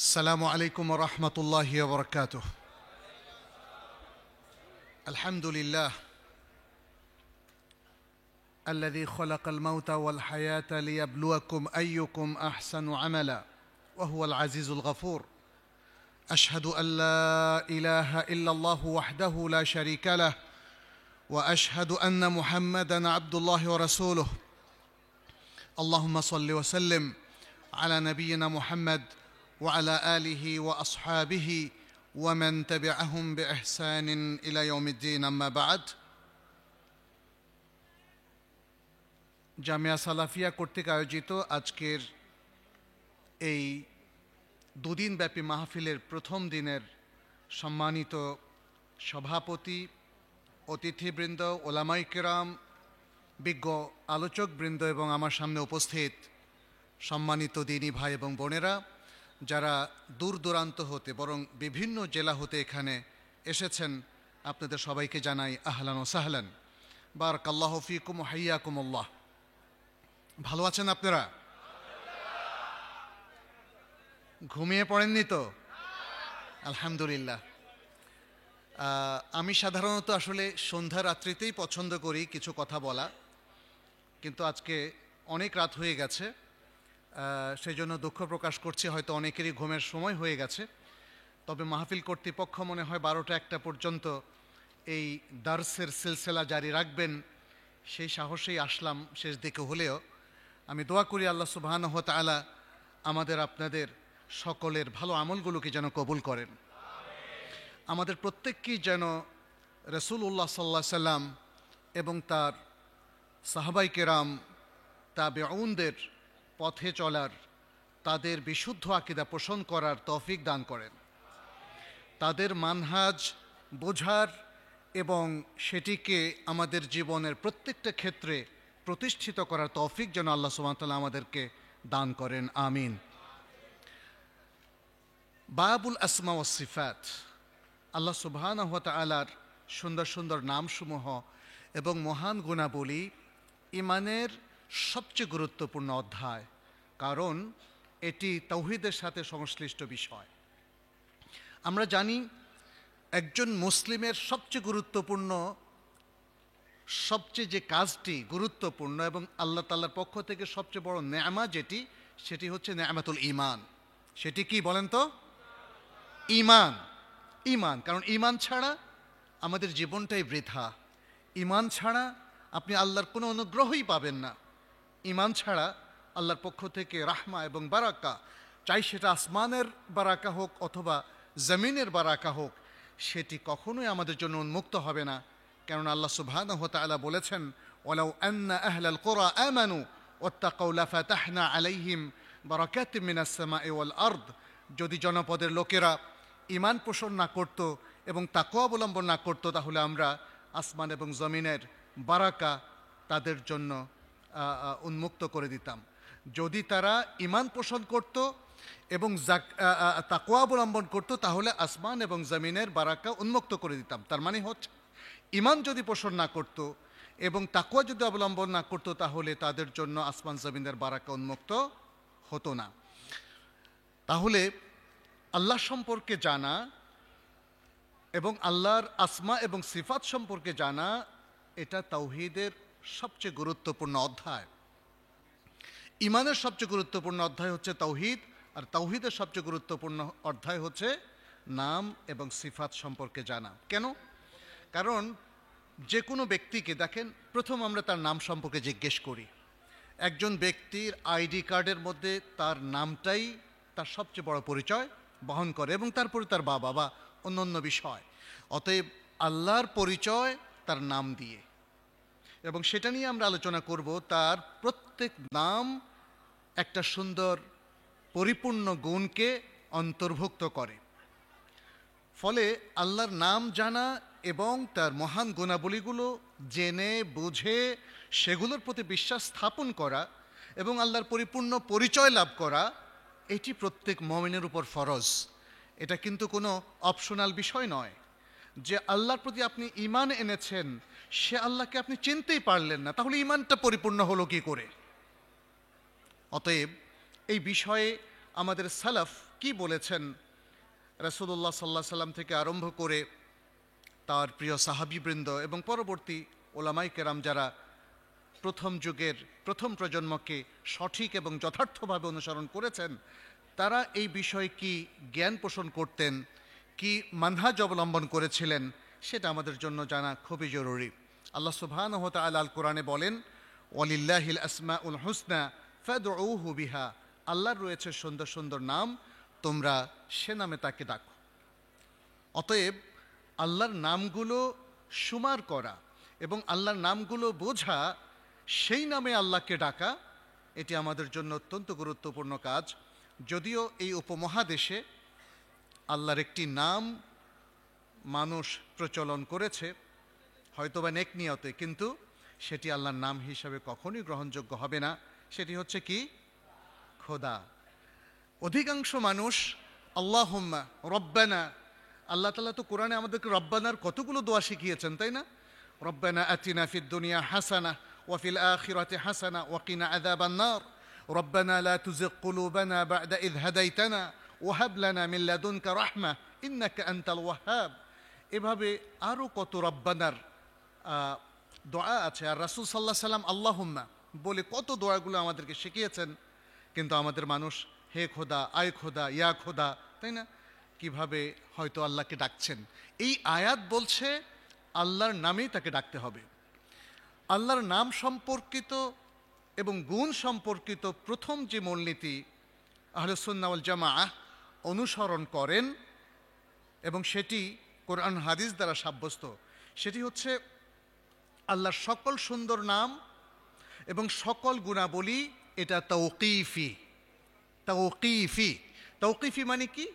السلام عليكم ورحمة الله وبركاته. الحمد لله الذي خلق الموت والحياة ليبلوكم أيكم أحسن عملا وهو العزيز الغفور. أشهد أن لا إله إلا الله وحده لا شريك له وأشهد أن محمدًا عبد الله ورسوله. اللهم صل وسلم على نبينا محمد وعلى آله وأصحابه ومن تبعهم بإحسان إلى يوم الدين. أما بعد, জামিয়া সালাফিয়া কর্তৃক আয়োজিত আজকের এই দুদিনব্যাপী মাহফিলের প্রথম দিনের সম্মানিত সভাপতি, অতিথিবৃন্দ, ওলামায়ে কেরাম, বিজ্ঞ আলোচকবৃন্দ এবং আমার সামনে উপস্থিত সম্মানিত দ্বীনী ভাই এবং বোনেরা, যারা দূর দূরান্ত হতে বরং বিভিন্ন জেলা হতে এখানে এসেছেন, আপনাদের সবাইকে জানাই আহলান ও সাহলান, বারাকাল্লাহু ফিকুম ওয়া হাইয়াকুমুল্লাহ। ভালো আছেন আপনারা? ঘুমিয়ে পড়েননি তো? আলহামদুলিল্লাহ। আমি সাধারণত আসলে সন্ধ্যা রাত্রিতেই পছন্দ করি কিছু কথা বলা, কিন্তু আজকে অনেক রাত হয়ে গেছে, সেই জন্য দুঃখ প্রকাশ করছি, হয়তো অনেকেরই ঘুমের সময় হয়ে গেছে। তবে মাহফিল কর্তৃপক্ষ মনে হয় 12টা-1টা পর্যন্ত এই দার্সের সিলসিলা জারি রাখবেন, সেই সাহসেই আসলাম শেষ দিকে হলেও। আমি দোয়া করি আল্লাহ সুবহানাহু ওয়া তাআলা আমাদের আপনাদের সকলের ভালো আমলগুলোকে যেন কবুল করেন, আমাদের প্রত্যেককেই যেন রাসূলুল্লাহ সাল্লাল্লাহু আলাইহি সাল্লাম এবং তার সাহাবায়ে কেরাম, তাবেঈনদের পথে চলার, তাদের বিশুদ্ধ আকীদা পোষণ করার তৌফিক দান করেন, তাদের মানহাজ বোঝার এবং সেটিকে আমাদের জীবনের প্রত্যেকটা ক্ষেত্রে প্রতিষ্ঠিত করার তৌফিক যেন আল্লাহ সুবহানাহু ওয়া তাআলা আমাদেরকে দান করেন, আমিন। বাবুল আসমা ওয়াস সিফাত, আল্লাহ সুবহানাহু ওয়া তাআলার সুন্দর সুন্দর নামসমূহ এবং মহান গুণাবলী ঈমানের সবচেয়ে গুরুত্বপূর্ণ অধ্যায়, কারণ এটি তাওহীদের সাথে সংশ্লিষ্ট বিষয়। আমরা জানি একজন মুসলিমের সবচেয়ে গুরুত্বপূর্ণ, সবচেয়ে যে কাজটি গুরুত্বপূর্ণ এবং আল্লাহ তাআলার পক্ষ থেকে সবচেয়ে বড় নেয়ামা যেটি, সেটি হচ্ছে নেয়ামাতুল ঈমান। সেটি কি বলেন তো? ঈমান। ঈমান, কারণ ঈমান ছাড়া আমাদের জীবনটাই বৃথা। ঈমান ছাড়া আপনি আল্লাহর কোনো অনুগ্রহই পাবেন না। ঈমান ছাড়া আল্লাহর পক্ষ থেকে রাহমা এবং বারাকা, চাই সেটা আসমানের বারাকা হোক অথবা জমিনের বারাকা হোক, সেটি কখনোই আমাদের জন্য উন্মুক্ত হবে না। কেননা আল্লাহ সুবহানাহু ওয়া তাআলা বলেছেন, ওয়ালাউ আন্না আহলাল কুরা আমানু ওয়াত্তাকাউ লাফাতাহনা আলাইহিম বারাকাতিম মিনাস সামাই ওয়াল আরদ। যদি জনপদের লোকেরা ঈমান পোষণ না করত এবং তাকওয়া অবলম্বন না করত, তাহলে আমরা আসমান এবং জমিনের বারাকা তাদের জন্য উন্মুক্ত করে দিতাম। যদি তারা ঈমান পোষণ করত এবং তাকওয়া অবলম্বন করত, তাহলে আসমান এবং জমিনের বারাকা উন্মুক্ত করে দিতাম। তার মানে হচ্ছে, ঈমান যদি পোষণ না করত এবং তাকওয়া যদি অবলম্বন না করত, তাহলে তাদের জন্য আসমান জমিনের বারাকা উন্মুক্ত হতো না। তাহলে আল্লাহ সম্পর্কে জানা এবং আল্লাহর আসমা এবং সিফাত সম্পর্কে জানা, এটা তাওহীদের সবচেয়ে গুরুত্বপূর্ণ অধ্যায়। ঈমানের সবচেয়ে গুরুত্বপূর্ণ অধ্যায় হচ্ছে তাওহীদ, আর তাওহীদের সবচেয়ে গুরুত্বপূর্ণ অধ্যায় হচ্ছে নাম এবং সিফাত সম্পর্কে জানা। কেন? কারণ যে কোনো ব্যক্তিকে দেখেন, প্রথম আমরা তার নাম সম্পর্কে জিজ্ঞেস করি। একজন ব্যক্তির আইডি কার্ডের মধ্যে তার নামটাই তার সবচেয়ে বড় পরিচয় বহন করে, এবং তারপরে তার বাবা বা অন্য বিষয়। অতএব আল্লাহর পরিচয় তার নাম দিয়ে, এবং সেটা নিয়ে আমরা আলোচনা করব। তার প্রত্যেক নাম একটা সুন্দর পরিপূর্ণ গুণকে অন্তর্ভুক্ত করে। ফলে আল্লাহর নাম জানা এবং তার মহান গুণাবলীগুলো জেনে বুঝে সেগুলোর প্রতি বিশ্বাস স্থাপন করা এবং আল্লাহর পরিপূর্ণ পরিচয় লাভ করা, এটি প্রত্যেক মুমিনের উপর ফরজ। এটা কিন্তু কোনো অপশনাল বিষয় নয় যে আল্লাহর প্রতি আপনি ঈমান এনেছেন, সে আল্লাহকে আপনি চিনতেই পারলেন না, তাহলে ঈমানটা পরিপূর্ণ হলো কি করে? অতএব এই বিষয়ে আমাদের সালাফ কি বলেছেন, রাসূলুল্লাহ সাল্লাল্লাহু আলাইহি সাল্লাম থেকে আরম্ভ করে তার প্রিয় সাহাবীবৃন্দ এবং পরবর্তী ওলামায়ে কেরাম যারা প্রথম যুগের প্রথম প্রজন্মকে সঠিক এবং যথার্থভাবে অনুসরণ করেছেন, তারা এই বিষয়ে কি জ্ঞান পোষণ করতেন, কি মানহাজ অবলম্বন করেছিলেন, সেটা আমাদের জন্য জানা খুবই জরুরি। আল্লাহ সুবহানাহু ওয়া তাআলা আল কোরআনে বলেন, ওয়ালিল্লাহিল আসমাউল হুসনা ফাদউহু বিহা, আল্লাহর রয়েছে সুন্দর সুন্দর নাম, তোমরা সে নামে তাকে ডাকো। অতএব আল্লাহর নামগুলো শুমার করা এবং আল্লাহর নামগুলো বোঝা, সেই নামে আল্লাহকে ডাকা, এটি আমাদের জন্য অত্যন্ত গুরুত্বপূর্ণ কাজ। যদিও এই উপমহাদেশে আল্লাহর একটি নাম মানুষ প্রচলন করেছে, হয়তোবা নেক নিয়তে, কিন্তু সেটি আল্লাহর নাম হিসাবে কখনোই গ্রহণযোগ্য হবে না। সেটি হচ্ছে কি? খোদা। অধিকাংশ মানুষ আল্লাহুম্মা রব্বানা, আল্লাহ তাআলা তো কোরআনে আমাদেরকে রব্বানার কতগুলো দোয়া শিখিয়েছেন, তাই না? রব্বানা আতিনা ফিদ দুনিয়া হাসানা ওয়া ফিল আখিরাতি হাসানা ওয়া কিনা আযাবান নার, রব্বানা লা তুযিগ কুলুবানা বা'দা ইয হাদাইতানা ওয়া হাব লানা মিন লাদুনকা রাহমা ইন্নাকা আনতাল ওয়াহ্হাব। এভাবে আরও কত রব্বানার দোয়া আছে। আর রাসূল সাল্লাল্লাহু আলাইহি সাল্লাম আল্লাহুম্মা বলে কত দোয়াগুলো আমাদেরকে শিখিয়েছেন, কিন্তু আমাদের মানুষ হে খোদা, আয় খোদা, ইয়া খোদা, তাই না? কিভাবে হয়তো আল্লাহকে ডাকছেন। এই আয়াত বলছে আল্লাহর নামেই তাকে ডাকতে হবে। আল্লাহর নাম সম্পর্কিত এবং গুণ সম্পর্কিত প্রথম যে মূলনীতি আহলুস সুন্নাহ ওয়াল জামাআহ অনুসরণ করেন এবং সেটি কোরআন হাদিস দ্বারা সাব্যস্ত, সেটি হচ্ছে আল্লাহর সকল সুন্দর নাম এবং সকল গুণাবলী এটা তাওকীফি। তাওকীফি, তাওকীফি মানে কি?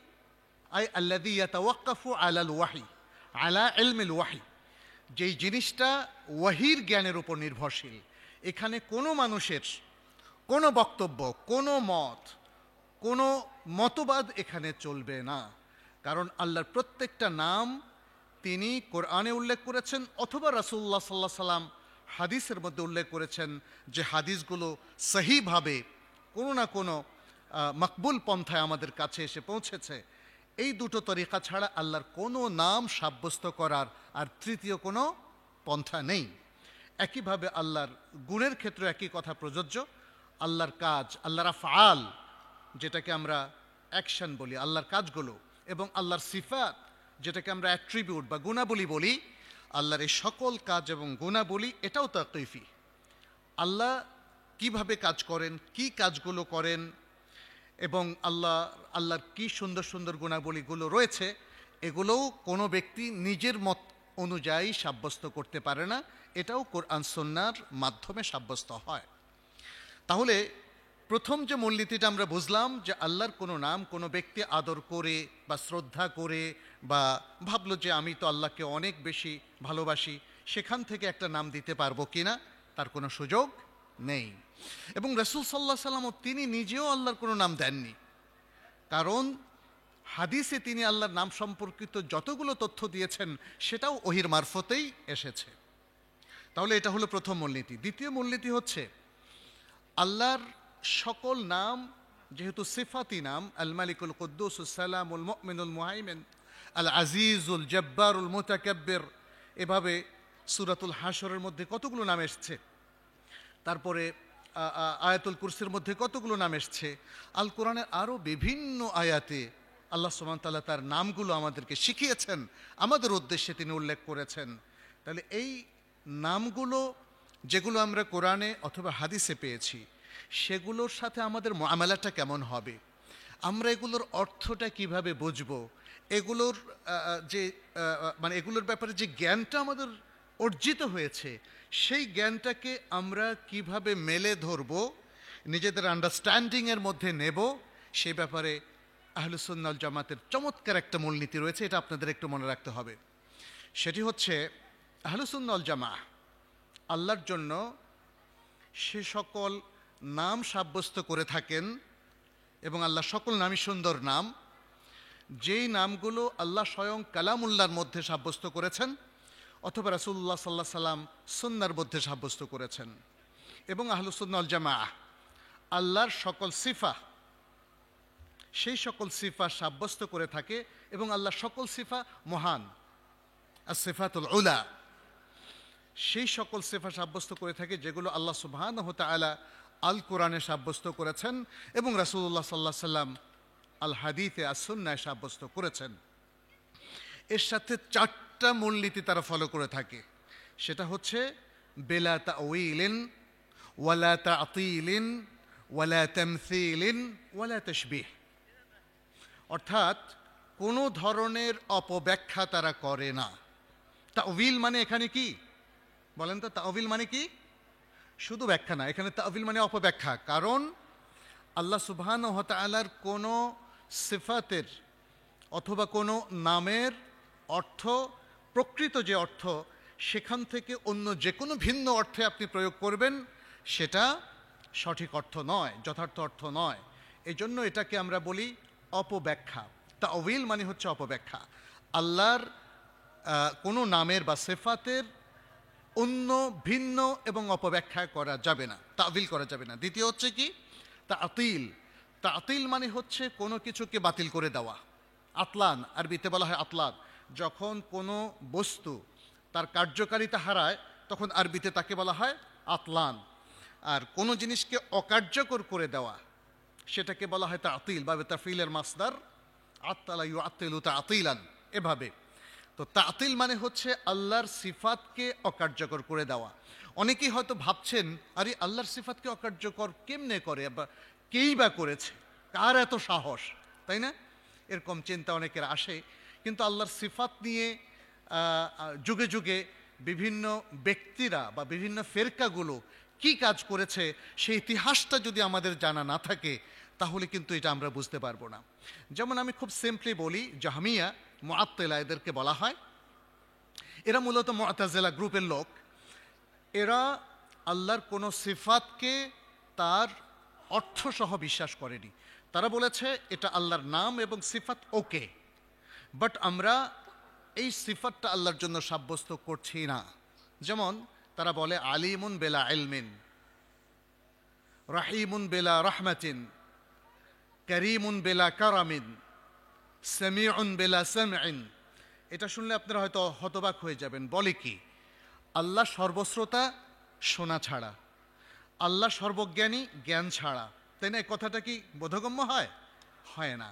আই আল্লাযী ইয়াতাওয়াক্কাফু আলাল ওয়াহি, আলা ইলমিল ওয়াহি, যেই জিনিসটা ওয়াহির জ্ঞানের উপর নির্ভরশীল। এখানে কোনো মানুষের কোনো বক্তব্য, কোনো মত, কোনো মতবাদ এখানে চলবে না। কারণ আল্লাহর প্রত্যেকটা নাম তিনি কোরআনে উল্লেখ করেছেন অথবা রাসূলুল্লাহ সাল্লাল্লাহু আলাইহি সাল্লাম হাদিসের মধ্যে উল্লেখ করেছেন, যে হাদিসগুলো সহিভাবে কোনো না কোনো মকবুল পন্থায় আমাদের কাছে এসে পৌঁছেছে। এই দুটো তরিকা ছাড়া আল্লাহর কোনো নাম সাব্যস্ত করার আর তৃতীয় কোনো পন্থা নেই। একইভাবে আল্লাহর গুণের ক্ষেত্রে একই কথা প্রযোজ্য। আল্লাহর কাজ, আল্লাহর আফআল, যেটাকে আমরা অ্যাকশন বলি, আল্লাহর কাজগুলো, এবং আল্লাহর সিফাত, যেটাকে আমরা অ্যাট্রিবিউট বা গুণাবলী বলি, আল্লাহর এই সকল কাজ এবং গুণাবলী এটাও তাওকীফি। আল্লাহ কিভাবে কাজ করেন, কি কাজগুলো করেন, এবং আল্লাহর কি সুন্দর সুন্দর গুণাবলীগুলো রয়েছে, এগুলোও কোনো ব্যক্তি নিজের মত অনুযায়ী সাব্যস্ত করতে পারে না। এটাও কোরআন সুন্নাহর মাধ্যমে সাব্যস্ত হয়। তাহলে প্রথম যে মূলনীতিটা আমরা বুঝলাম, যে আল্লাহর কোনো নাম কোনো ব্যক্তি আদর করে বা শ্রদ্ধা করে বা ভাবলো যে আমি তো আল্লাহকে অনেক বেশি ভালোবাসি, সেখান থেকে একটা নাম দিতে পারবো কিনা, তার কোনো সুযোগ নেই। এবং রাসূল সাল্লাল্লাহু আলাইহি সাল্লাম তিনি নিজেও আল্লাহর কোনো নাম দেননি, কারণ হাদিসে তিনি আল্লাহর নাম সম্পর্কিত যতগুলো তথ্য দিয়েছেন সেটাও ওহির মারফতেই এসেছে। তাহলে এটা হলো প্রথম মূলনীতি। দ্বিতীয় মূলনীতি হচ্ছে আল্লাহর সকল নাম যেহেতু সিফাতি নাম, আল মালিকুল কুদ্দুসুস সালামুল মুমিনুল মুহাইমিন আল আজিজুল জব্বারুল মুতাকাব্বির, এভাবে সূরাতুল হাশরের মধ্যে কতগুলো নাম এসছে, তারপরে আয়াতুল কুরসির মধ্যে কতগুলো নাম এসছে, আল কোরআনের আরও বিভিন্ন আয়াতে আল্লাহ সুবহানাহু ওয়া তাআলা তার নামগুলো আমাদেরকে শিখিয়েছেন, আমাদের উদ্দেশ্যে তিনি উল্লেখ করেছেন। তাহলে এই নামগুলো যেগুলো আমরা কোরআনে অথবা হাদিসে পেয়েছি, সেগুলোর সাথে আমাদের মুআমালাটা কেমন হবে, আমরা এগুলোর অর্থটা কিভাবে বুঝব, এগুলোর মানে এগুলোর ব্যাপারে যে জ্ঞানটা আমাদের অর্জিত হয়েছে, সেই জ্ঞানটাকে আমরা কিভাবে মেলে ধরব, নিজেদের আন্ডারস্ট্যান্ডিংয়ের মধ্যে নেব, সেই ব্যাপারে আহলুস সুন্নাহ ওয়াল জামাতের চমৎকার একটা মূলনীতি রয়েছে। এটা আপনাদের একটু মনে রাখতে হবে। সেটি হচ্ছে আহলুস সুন্নাহ ওয়াল জামাআহ আল্লাহর জন্য সে সকল নাম সাব্যস্ত করে থাকেন, এবং আল্লাহ সকল নামই সুন্দর নাম, যেই নামগুলো আল্লাহ স্বয়ং কালামুল্লাহর মধ্যে সাব্যস্ত করেছেন অথবা রাসূলুল্লাহ সাল্লাল্লাহু আলাইহি সাল্লাম সুন্নাহর মধ্যে সাব্যস্ত করেছেন, এবং আহলুস সুন্নাহ ওয়াল জামাআহ আল্লাহর সকল সিফা, সেই সকল সিফা সাব্যস্ত করে থাকে, এবং আল্লাহর সকল সিফা মহান, as-সিফাতুল উলা, সেই সকল সিফা সাব্যস্ত করে থাকে যেগুলো আল্লাহ সুবহানাহু ওয়া তাআলা আল কোরআনে সাব্যস্ত করেছেন এবং রাসূলুল্লাহ সাল্লাল্লাহু আলাইহি সাল্লাম আল হাদিসে as-সুন্নাহ সাব্যস্ত করেছেন। এর সাথে চারটা মূলনীতি তারা ফলো করে থাকে। সেটা হচ্ছে বিলা তাউইলিন ওয়ালা তা'তিলিন ওয়ালা তামসিলিন ওয়ালা তাশবিহ, অর্থাৎ কোনো ধরনের অপব্যাখ্যা তারা করে না। তাউইল মানে এখানে কি বলেন তো? তাউইল মানে কি? শুধু ব্যাখ্যা না, এখানে তাউইল মানে অপব্যাখ্যা। কারণ আল্লাহ সুবহানাহু ওয়া তাআলার কোনো সিফাতের অথবা কোনো নামের অর্থ, প্রকৃত যে অর্থ, সেখান থেকে অন্য যে কোনো ভিন্ন অর্থে আপনি প্রয়োগ করবেন সেটা সঠিক অর্থ নয়, যথার্থ অর্থ নয়। এই জন্য এটাকে আমরা বলি অপব্যাখ্যা। তাউইল মানে হচ্ছে অপব্যাখ্যা। আল্লাহর কোনো নামের বা সিফাতের অন্য ভিন্ন এবং অপব্যাখ্যা করা যাবে না, তাউইল করা যাবে না। দ্বিতীয় হচ্ছে কি? তা'তিল। তা'তিল মানে হচ্ছে কোনো কিছুকে বাতিল করে দেওয়া। আতলান, আরবিতে বলা হয় আতলান। যখন কোনো বস্তু তার কার্যকারিতা হারায় তখন আরবিতে তাকে বলা হয় আতলান। আর কোনো জিনিসকে অকার্যকর করে দেওয়া সেটাকে বলা হয় তা'তিল, বা তাফঈলের মাসদার আত্তালা ইউআত্তিলু তা'তিলান, এভাবে। তো তা'তিল মানে হচ্ছে আল্লাহর সিফাতকে অকার্যকর করে দেওয়া। অনেকেই হয়তো ভাবছেন, আরে আল্লাহর সিফাতকে অকার্যকর কেমনে করে, বা কেই বা করেছে, কার এত সাহস, তাই না? এরকম চিন্তা অনেকের আসে। কিন্তু আল্লাহর সিফাত নিয়ে যুগে যুগে বিভিন্ন ব্যক্তিরা বা বিভিন্ন ফেরকাগুলো কি কাজ করেছে সেই ইতিহাসটা যদি আমাদের জানা না থাকে তাহলে কিন্তু এটা আমরা বুঝতে পারবো না। যেমন আমি খুব সিম্পলি বলি, জাহমিয়া, মুআত্তিলা এদেরকে বলা হয়। এরা মূলত মুআতাজিলা গ্রুপের লোক। এরা আল্লাহর কোনো সিফাতকে তার অর্থসহ বিশ্বাস করেনি। তারা বলেছে এটা আল্লাহর নাম এবং সিফাত, ওকে, বাট আমরা এই সিফাতটা আল্লাহর জন্য সাব্যস্ত করছি না। যেমন তারা বলে আলিমুন বেলা ইলমিন, রাহিমুন বেলা রাহমাতিন, করিমুন বেলা কারামিন, সামিউন বেলা সামইন। এটা শুনলে আপনারা হয়তো হতবাক হয়ে যাবেন। বলে কি? আল্লাহ সর্বশ্রোতা, শোনা ছাড়া, আল্লাহ সর্বজ্ঞানী, জ্ঞান ছাড়া, তাই না? এই কথাটা কি বোধগম্য হয়? হয় না।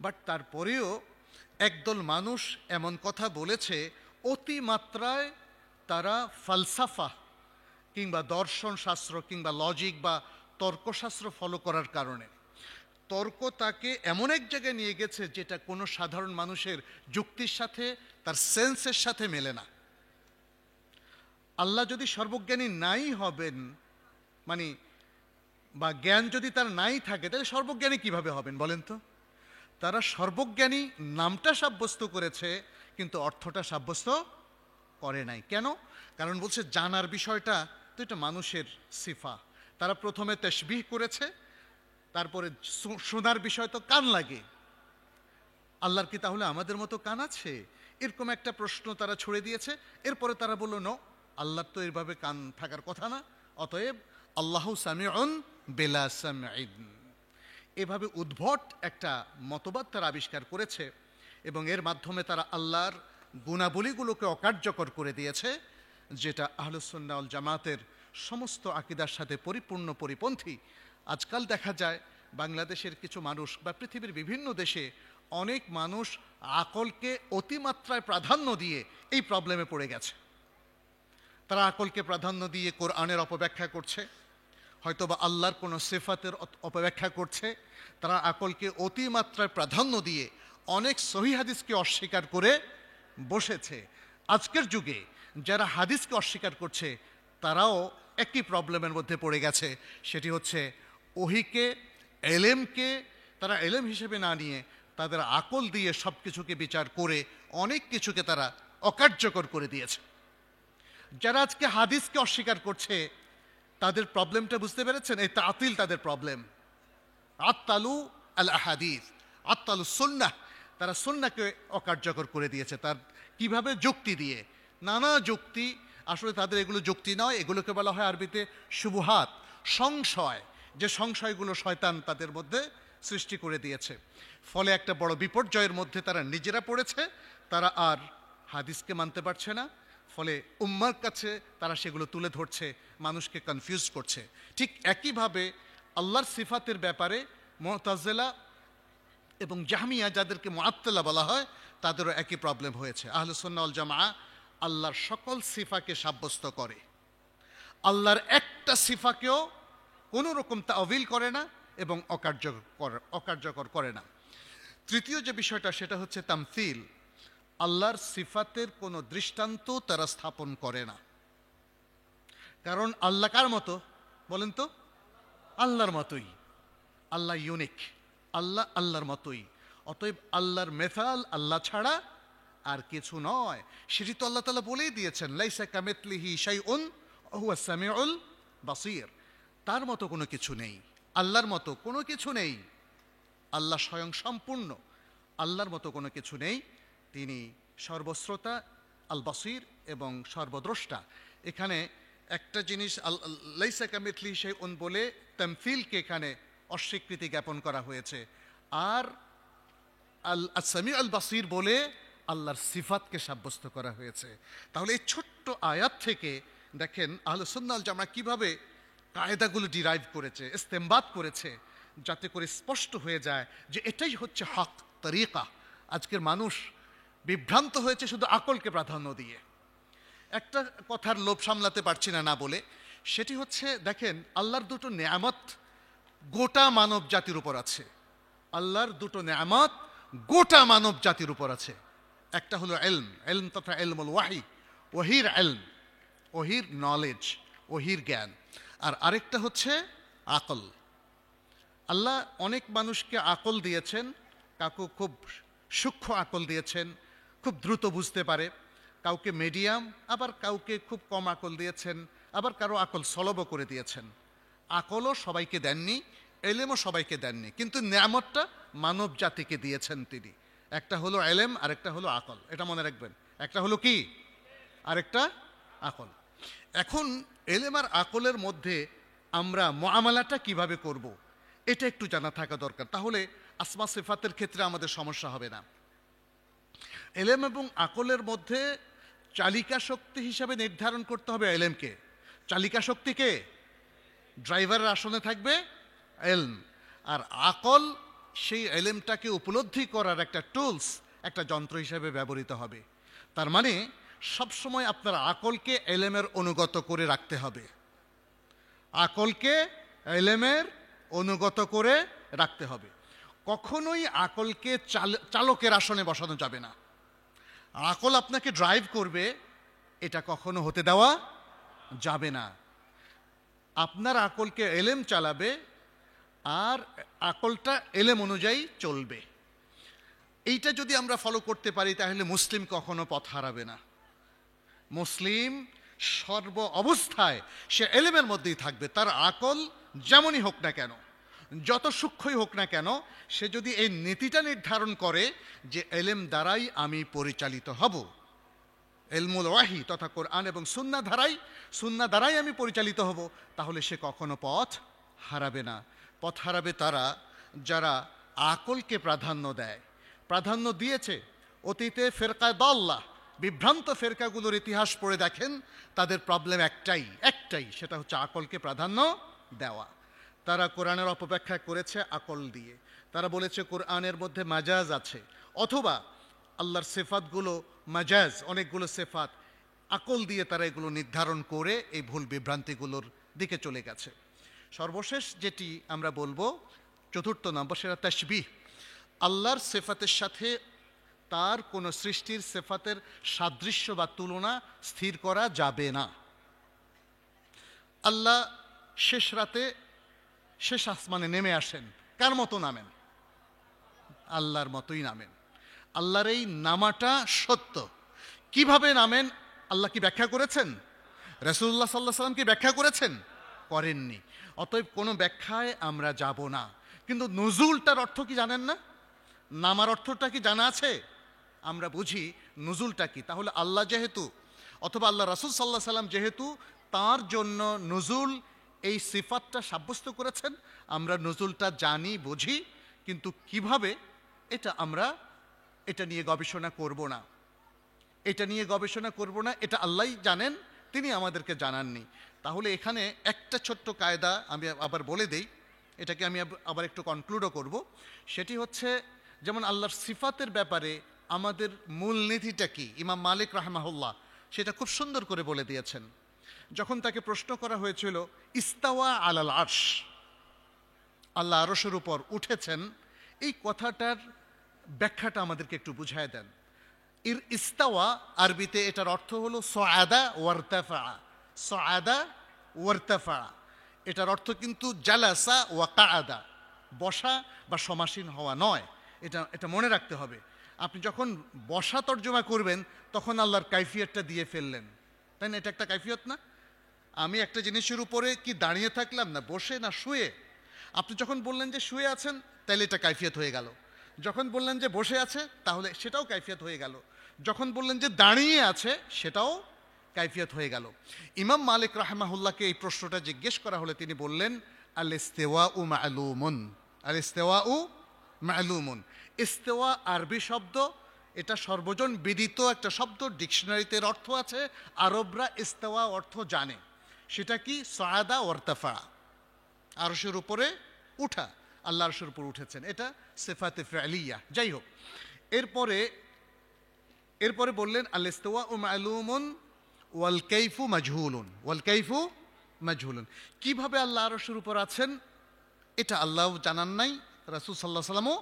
বাট তারপরেও একদল মানুষ এমন কথা বলেছে অতিমাত্রায় তারা ফালসাফা কিংবা দর্শন শাস্ত্র কিংবা লজিক বা তর্কশাস্ত্র ফলো করার কারণে তর্ক তাকে এমন এক জায়গায় নিয়ে গেছে যেটা কোনো সাধারণ মানুষের যুক্তির সাথে, তার সেন্সের সাথে মেলে না। আল্লাহ যদি সর্বজ্ঞানী নাই হবেন, মানে বা জ্ঞান যদি তার নাই থাকে, তাহলে সর্বজ্ঞানী কিভাবে হবেন বলেন তো? তারা সর্বজ্ঞানী নামটা সাব্যস্ত করেছে কিন্তু অর্থটা সাব্যস্ত করে নাই। কেন? কারণ বলছে জানার বিষয়টা তো এটা মানুষের সিফা। তারা প্রথমে তাশবিহ করেছে, তারপরে শোনার বিষয় তো কান লাগে। আল্লাহর কি তাহলে আমাদের মতো কান আছে? এরকম একটা প্রশ্ন তারা ছুড়ে দিয়েছে। এরপরে তারা বলল, নো, আল্লাহর তো এভাবে কান থাকার কথা না, অতএব আল্লাহু সামিউন বিলা সামঈন। এভাবে উদ্ভট একটা মতবাদ তারা আবিষ্কার করেছে এবং এর মাধ্যমে তারা আল্লাহর গুণাবলীগুলোকে অকার্যকর করে দিয়েছে, যেটা আহলুস সুন্নাহ ওয়াল জামাতের সমস্ত আকীদার সাথে পরিপূর্ণ পরিপন্থী। আজকাল দেখা যায় বাংলাদেশের কিছু মানুষ বা পৃথিবীর বিভিন্ন দেশে অনেক মানুষ আকলকে অতিমাত্রায় প্রাধান্য দিয়ে এই প্রবলেমে পড়ে গেছে। তারা আকলকে প্রাধান্য দিয়ে কোরআনের অপব্যাখ্যা করছে, হয়তোবা আল্লাহর কোনো সিফাতের অপব্যাখ্যা করছে। তারা আকলকে অতিমাত্রায় প্রাধান্য দিয়ে অনেক সহিহ হাদিসকে অস্বীকার করে বসেছে। আজকের যুগে যারা হাদিসকে অস্বীকার করছে তারাও একই প্রবলেমের মধ্যে পড়ে গেছে, সেটি হচ্ছে ওহীকে, এলেমকে তারা এলেম হিসেবে না নিয়ে তাদের আকল দিয়ে সব কিছুকে বিচার করে অনেক কিছুকে তারা অকার্যকর করে দিয়েছে। যারা আজকে হাদিসকে অস্বীকার করছে তাদের প্রবলেমটা বুঝতে পেরেছেন? এই তাতিল তাদের প্রবলেম। আত্তালু আল আহাদিস, আত্তালু সুন্নাহ। তারা সুন্নাহকে অকার্যকর করে দিয়েছে। তার কিভাবে? যুক্তি দিয়ে, নানা যুক্তি। আসলে তাদের এগুলো যুক্তি নয়, এগুলোকে বলা হয় আরবিতে শুবহাত, সংশয়, যে সংশয়গুলো শয়তান তাদের মধ্যে সৃষ্টি করে দিয়েছে। ফলে একটা বড় বিপর্যয়ের মধ্যে তারা নিজেরা পড়েছে। তারা আর হাদিসকে মানতে পারছে না, ফলে উম্মার কাছে তারা সেগুলো তুলে ধরছে, মানুষকে কনফিউজ করছে। ঠিক একইভাবে আল্লাহর সিফাতের ব্যাপারে মুতাজিলা এবং জাহমিয়া, যাদেরকে মুআত্তিলা বলা হয়, তাদেরও একই প্রবলেম হয়েছে। আহলে সুন্নাহ ওয়াল জামাআহ আল্লাহর সকল সিফাকে সাব্যস্ত করে, আল্লাহর একটা সিফাকেও কোনো রকম তাওয়িল করে না এবং অকার্যকর করে না। তৃতীয় যে বিষয়টা, সেটা হচ্ছে তামথিল। আল্লাহর সিফাতের কোনো দৃষ্টান্ত তারা স্থাপন করে না। কারণ আল্লাহ কার মতো বলেন তো? আল্লাহর মতোই। আল্লাহ ইউনিক, আল্লাহ আল্লাহর মতোই। অতএব আল্লাহর মেসাল আল্লাহ ছাড়া আর কিছু নয়। সেটি তো আল্লাহ তাআলা বলেই দিয়েছেন, লাইসা কামিথলিহি শাইউন ওয়া হুয়াস সামিউল বাসীর। তার মতো কোনো কিছু নেই, আল্লাহর মতো কোনো কিছু নেই। আল্লাহ স্বয়ং সম্পূর্ণ, আল্লাহর মতো কোনো কিছু নেই। তিনি সর্বশ্রোতা, আল বাসীর এবং সর্বদ্রষ্টা। এখানে একটা জিনিস লাইসা কামিথলিহি শাইউন বলে তামথিলকে এখানে অস্বীকৃতি জ্ঞাপন করা হয়েছে, আর আল সামিউ আল বাসীর বলে আল্লাহর সিফাতকে সাব্যস্ত করা হয়েছে। তাহলে এই ছোট্ট আয়াত থেকে দেখেন আহলে সুন্নাহ ওয়াল জামাআহ কিভাবে কায়দাগুলো ডিরাইভ করেছে, ইস্তেমবাত করেছে, যাতে করে স্পষ্ট হয়ে যায় যে এটাই হচ্ছে হক তরিকা। আজকের মানুষ বিভ্রান্ত হয়েছে শুধু আকলকে প্রাধান্য দিয়ে। একটা কথার লোভ সামলাতে পারছি না না বলে, সেটি হচ্ছে দেখেন আল্লাহর দুটো নেয়ামত গোটা মানব জাতির উপর আছে। আল্লাহর দুটো নেয়ামত গোটা মানব জাতির উপর আছে। একটা হলো ইলম, ইলম তথা ইলমুল ওয়াহি, ওহির ইলম, ওহির নলেজ, ওহির জ্ঞান। আর আরেকটা হচ্ছে আকল। আল্লাহ অনেক মানুষকে আকল দিয়েছেন, কাউকে খুব সূক্ষ্ম আকল দিয়েছেন, খুব দ্রুত বুঝতে পারে, কাউকে মিডিয়াম, আবার কাউকে খুব কম আকল দিয়েছেন, আবার কারো আকল সলবও করে দিয়েছেন। আকলও সবাইকে দেননি, এলেমও সবাইকে দেননি, কিন্তু নেয়ামতটা মানব জাতিকে দিয়েছেন তিনি। একটা হলো এলেম, আরেকটা হলো আকল। এটা মনে রাখবেন, একটা হলো কি, আরেকটা আকল। এখন এলেম আর আকলের মধ্যে আমরা মুআমালাটা কিভাবে করব, এটা একটু জানা থাকা দরকার। তাহলে আসমা সিফাতের ক্ষেত্রে আমাদের সমস্যা হবে না। এলেম এবং আকলের মধ্যে চালিকা শক্তি হিসাবে নির্ধারণ করতে হবে এলেমকে। চালিকা শক্তিকে, ড্রাইভারের আসনে থাকবে এলম, আর আকল সেই এলেমটাকে উপলব্ধি করার একটা টুলস, একটা যন্ত্র হিসেবে ব্যবহৃত হবে। তার মানে সবসময় আপনার আকলকে এলেমের অনুগত করে রাখতে হবে, আকলকে এলেমের অনুগত করে রাখতে হবে। কখনোই আকলকে চালকের আসনে বসানো যাবে না। আকল আপনাকে ড্রাইভ করবে, এটা কখনো হতে দেওয়া যাবে না। আপনার আকলকে এলেম চালাবে, আর আকলটা এলেম অনুযায়ী চলবে। এইটা যদি আমরা ফলো করতে পারি, তাহলে মুসলিম কখনো পথ হারাবে না। মুসলিম সর্ব অবস্থায় সে এলেমের মধ্যেই থাকবে। তার আকল যেমনই হোক না কেন, যত সূক্ষ্মই হোক না কেন, সে যদি এই নীতিটা নির্ধারণ করে যে এলেম দ্বারাই আমি পরিচালিত হব, ইলমুল ওয়াহি তথা কোরআন এবং সুন্নাহ দ্বারাই আমি পরিচালিত হব, তাহলে সে কখনো পথ হারাবে না। পথ হারাবে তারা যারা আকলকে প্রাধান্য দেয়, প্রাধান্য দিয়েছে। অতীতে ফেরকায়ে দাল্লাহ, বিভ্রান্ত ফেরকাগুলোর ইতিহাস পড়ে দেখেন, তাদের প্রবলেম একটাই, সেটা হচ্ছে আকলকে প্রাধান্য দেওয়া। তারা কোরআনের অপব্যাখ্যা করেছে আকল দিয়ে। তারা বলেছে কোরআনের মধ্যে মাজাজ আছে, অথবা আল্লাহর সিফাতগুলো মাজাজ, অনেকগুলো সিফাত, আকল দিয়ে তারা এগুলো নির্ধারণ করে এই ভুল বিভ্রান্তিগুলোর দিকে চলে গেছে। সর্বশেষ যেটি আমরা বলবো, চতুর্থ নম্বর, সেটা তাশবিহ। আল্লাহর সিফাতের সাথে তার কোনো সৃষ্টির সিফাতের সাদৃশ্য বা তুলনা স্থির করা যাবে না। আল্লাহ শেষ রাতে শেষ আসমানে নেমে আসেন, কার মতো নামেন? আল্লাহর মতোই নামেন। আল্লাহর এই নামাটা সত্য। কিভাবে নামেন আল্লাহ কি ব্যাখ্যা করেছেন? রাসূলুল্লাহ সাল্লাল্লাহু আলাইহি ওয়াসাল্লাম কি ব্যাখ্যা করেছেন? করেননি। অতএব কোনো ব্যাখ্যায় আমরা যাব না। কিন্তু নুজুলটার অর্থ কি জানেন না? নামার অর্থটা কি জানা আছে? আমরা বুঝি নুজুলটা কি। তাহলে আল্লাহ যেহেতু অথবা আল্লাহ রাসূল সাল্লাল্লাহু আলাইহি সাল্লাম যেহেতু তার জন্য নুজুল এই সিফাতটা সাব্যস্ত করেছেন, আমরা নুজুলটা জানি বুঝি, কিন্তু কিভাবে এটা নিয়ে গবেষণা করব না। এটা আল্লাহই জানেন, তিনি আমাদেরকে জানাননি। তাহলে এখানে একটা ছোট্ট কায়দা আমি আবার বলে দেই, এটাকে আমি আবার একটু কনক্লুডও করব। সেটি হচ্ছে, যেমন আল্লাহর সিফাতের ব্যাপারে আমাদের মূলনীতিটা কি, ইমাম মালিক রাহমাহুল্লাহ সেটা খুব সুন্দর করে বলে দিয়েছেন। যখন তাকে প্রশ্ন করা হয়েছিল ইস্তাওয়া আলাল আরশ, আল্লাহ আরশের উপর উঠেছেন, এই কথাটার ব্যাখ্যাটা আমাদেরকে একটু বুঝায় দেন। ইস্তাওয়া আরবিতে এটার অর্থ হলো সআদা ওয়ারতাফা। সআদা ওয়ারতাফা এটার অর্থ কিন্তু জালাসা ওয়া কাআদা, বসা বা সমাসীন হওয়া নয়। এটা মনে রাখতে হবে। আপনি যখন বসা তর্জমা করবেন তখন আল্লাহর কাইফিয়তটা দিয়ে ফেললেন, তাই না? এটা একটা কাইফিয়ত না? আমি একটা জিনিসের উপরে কি দাঁড়িয়ে থাকলাম, না বসে, না শুয়ে? আপনি যখন বললেন যে শুয়ে আছেন, তাহলে এটা কাইফিয়ত হয়ে গেল। যখন বললেন যে বসে আছে, তাহলে সেটাও কাইফিয়ত হয়ে গেল। যখন বললেন যে দাঁড়িয়ে আছে, সেটাও কাইফিয়ত হয়ে গেল। ইমাম মালিক রাহমাহুল্লাহকে এই প্রশ্নটা জিজ্ঞেস করা হলে তিনি বললেন আল ইস্তিওয়াউ মা'লুমুন। আল ইস্তিওয়াউ মা'লুমুন। ইস্তিওয়া আরবি শব্দ, এটা সর্বজন বিদিত একটা শব্দ, ডিকশনারিতে এর অর্থ আছে। আরবরা ইস্তিওয়া অর্থ জানে, সেটা কি? সাআদা ওয়ারতাফা, আরশের উপরে উঠা। আল্লাহ আরশের উপর উঠেছেন, এটা সিফাতে ফি'লিয়া। যাই হোক, এরপরে বললেন আল ইস্তিওয়াউ মা'লুমুন ওয়াল কাইফু মাজহুলুন। ওয়াল কাইফু মাজহুলুন, কিভাবে আল্লাহ আরশের উপর আছেন এটা আল্লাহও জানান নাই, রাসূল সাল্লাল্লাহু আলাইহি ওয়াসাল্লামও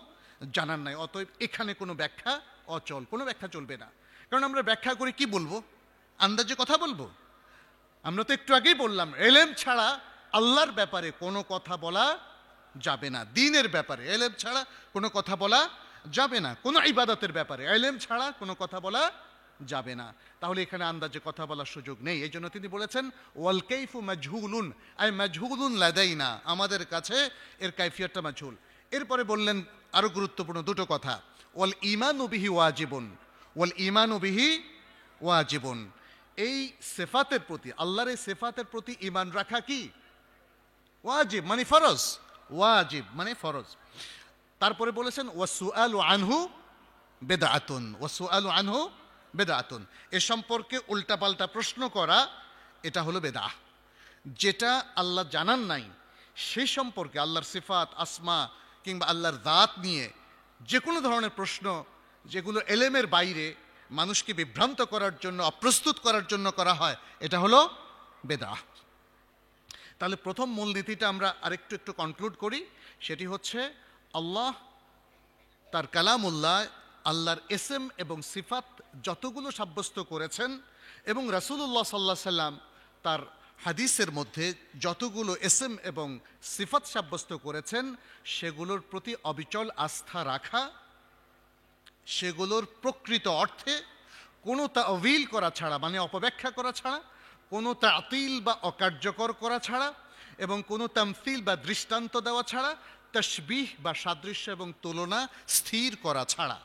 জানান নাই। অতএব এখানে কোনো ব্যাখ্যা অচল, কোনো ব্যাখ্যা চলবে না। কারণ আমরা ব্যাখ্যা করে কি বলবো? আন্দাজে কথা বলবো? আমরা তো একটু আগেই বললাম, এলেম ছাড়া আল্লাহর ব্যাপারে কোনো কথা বলা যাবে না। দ্বীনের ব্যাপারে এলেম ছাড়া কোনো কথা বলা যাবে না। কোনো ইবাদতের ব্যাপারে এলেম ছাড়া কোনো কথা বলা যাবে না। তাহলে এখানে আন্দাজে কথা বলার সুযোগ নেই। এই জন্য তিনি বলেছেন ওয়াল কাইফু মাজহুলুন, আই মাজহুলুন লাদাইনা, আমাদের কাছে এর কাইফিয়তটা মাজহুল। এরপরে বললেন আরো গুরুত্বপূর্ণ দুটো কথা, ওয়াল ঈমানু বিহি ওয়াজিবুন। ওয়াল ঈমানু বিহি ওয়াজিবুন, এই সিফাতের প্রতি, আল্লাহর এই সিফাতের প্রতি ঈমান রাখা কি? ওয়াজিব মানে ফরজ, ওয়াজিব মানে ফরজ। তারপরে বলেছেন ওয়াসুআলু আনহু বিদআতুন। ওয়াসুআলু আনহু বিদআতুন, এ সম্পর্কে উল্টাপাল্টা প্রশ্ন করা এটা হলো বেদাহ। যেটা আল্লাহ জানান নাই সেই সম্পর্কে, আল্লাহর সিফাত, আসমা কিংবা আল্লাহর দাত নিয়ে যে কোনো ধরনের প্রশ্ন যেগুলো এলেমের বাইরে, মানুষকে বিভ্রান্ত করার জন্য, অপ্রস্তুত করার জন্য করা হয়, এটা হলো বেদাহ। তাহলে প্রথম মূলনীতিটা আমরা একটু কনক্লুড করি। সেটি হচ্ছে আল্লাহ তার কালামুল্লাহ, আল্লাহর ইসম এবং সিফাত যতগুলো সাব্যস্ত করেছেন, এবং রাসূলুল্লাহ সাল্লাল্লাহু আলাইহি সাল্লাম তার হাদিসের মধ্যে যতগুলো ইসম এবং সিফাত সাব্যস্ত করেছেন, সেগুলোর প্রতি অবিচল আস্থা রাখা, সেগুলোর প্রকৃত অর্থে কোনো তা'উইল করা ছাড়া, মানে অপব্যাখ্যা করা ছাড়া, কোনো তা'তিল বা অকার্যকর করা ছাড়া, এবং কোনো তামসিল বা দৃষ্টান্ত দেওয়া ছাড়া, তাশবিহ বা সাদৃশ্য এবং তুলনা স্থির করা ছাড়া।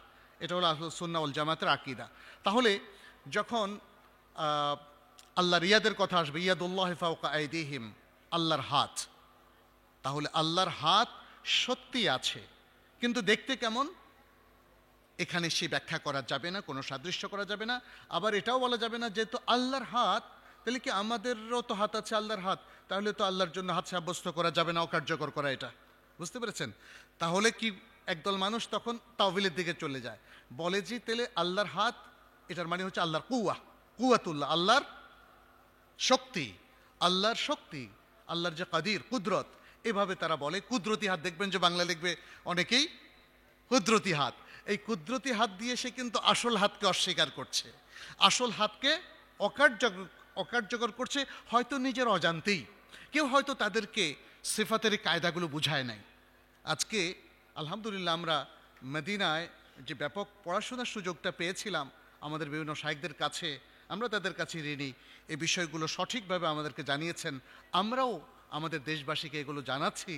এটা হলো আহলুস সুন্নাহ ওয়াল জামাতের আকীদা। তাহলে যখন আল্লাহর ইয়াদের কথা আসবে, ইয়াদুল্লাহি ফাওকা আইদিহিম, আল্লাহর হাত, তাহলে আল্লাহর হাত সত্যি আছে, কিন্তু দেখতে কেমন? এখানে সে ব্যাখ্যা করা যাবে না, কোনো সাদৃশ্য করা যাবে না। আবার এটাও বলা যাবে না যেহেতু আল্লাহর হাত, তাহলে কি আমাদেরও তো হাত আছে আল্লাহর হাত, তাহলে তো আল্লাহর জন্য হাত সাব্যস্ত করা যাবে না, অকার্যকর করা। এটা বুঝতে পেরেছেন? তাহলে কি একদল মানুষ তখন তাওয়িলের দিকে চলে যায়, বলে যে তাহলে আল্লাহর হাত, এটার মানে হচ্ছে আল্লাহর কুওয়াতুল্লাহ, আল্লাহর শক্তি, আল্লাহর শক্তি, আল্লাহর যে কাদির, কুদরত, এভাবে তারা বলে। কুদরতি হাত, দেখবেন যে বাংলা লিখবে অনেকেই কুদরতি হাত। এই কুদরতি হাত দিয়ে সে কিন্তু আসল হাতকে অস্বীকার করছে, আসল হাতকে অকার্যকর করছে, হয়তো নিজের অজান্তেই। কেউ হয়তো তাদেরকে সিফাতের কায়দাগুলো বুঝায় নাই। আজকে আলহামদুলিল্লাহ আমরা মদিনায় যে ব্যাপক পড়াশোনার সুযোগটা পেয়েছিলাম আমাদের বিভিন্ন শাইখদের কাছে, আমরা তাদের কাছে ঋণী। এই বিষয়গুলো সঠিকভাবে আমাদেরকে জানিয়েছেন, আমরাও আমাদের দেশবাসীকে এগুলো জানাচ্ছি